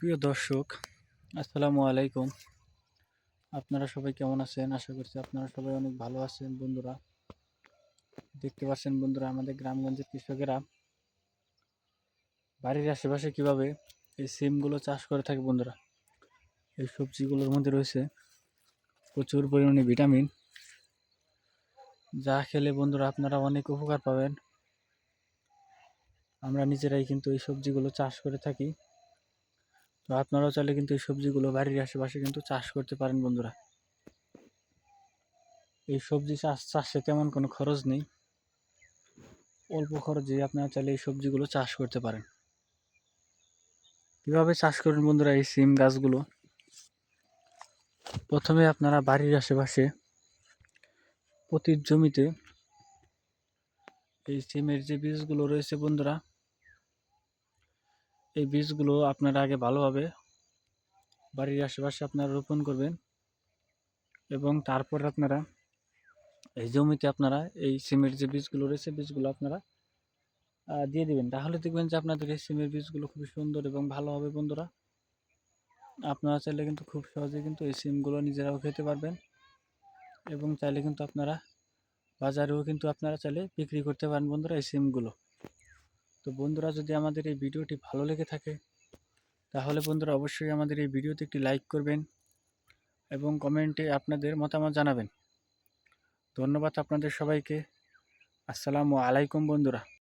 প্রিয় দর্শক, আসসালামু আলাইকুম। আপনারা সবাই কেমন আছেন? আশা করছি আপনারা সবাই অনেক ভালো আছেন। বন্ধুরা, দেখতে পাচ্ছেন বন্ধুরা, আমাদের গ্রামগঞ্জের কৃষকেরা বাড়ির আশেপাশে কিভাবে এই সিমগুলো চাষ করে থাকে। বন্ধুরা, এই সবজিগুলোর মধ্যে রয়েছে প্রচুর পরিমাণে ভিটামিন, যা খেলে বন্ধুরা আপনারা অনেক উপকার পাবেন। আমরা নিজেরাই কিন্তু এই সবজিগুলো চাষ করে থাকি। তো আপনারাও চাইলে কিন্তু এই সবজিগুলো বাড়ির আশেপাশে কিন্তু চাষ করতে পারেন। বন্ধুরা, এই সবজি চাষে তেমন কোনো খরচ নেই, অল্প খরচে আপনারা চাইলে এই সবজিগুলো চাষ করতে পারেন। কিভাবে চাষ করবেন বন্ধুরা এই সিম গাছগুলো? প্রথমে আপনারা বাড়ির আশেপাশে প্রতি জমিতে এই সিমের যে বীজগুলো রয়েছে বন্ধুরা, এই বীজগুলো আপনারা আগে ভালোভাবে বাড়ির আশেপাশে আপনারা রোপণ করবেন এবং তারপর আপনারা এই জমিতে আপনারা এই সিমের যে বীজগুলো রয়েছে বীজগুলো আপনারা দিয়ে দিবেন। তাহলে দেখবেন যে আপনাদের এই সিমের বীজগুলো খুবই সুন্দর এবং ভালো হবে। বন্ধুরা, আপনারা চাইলে কিন্তু খুব সহজে কিন্তু এই সিমগুলো নিজেরাও খেতে পারবেন এবং চাইলে কিন্তু আপনারা বাজারেও কিন্তু আপনারা চাইলে বিক্রি করতে পারেন বন্ধুরা এই সিমগুলো। তো বন্ধুরা, যদি আমাদের এই ভিডিওটি ভালো লেগে থাকে তাহলে বন্ধুরা অবশ্যই আমাদের এই ভিডিওতে একটি লাইক করবেন এবং কমেন্টে আপনাদের মতামত জানাবেন। ধন্যবাদ আপনাদের সবাইকে। আসসালামু আলাইকুম বন্ধুরা।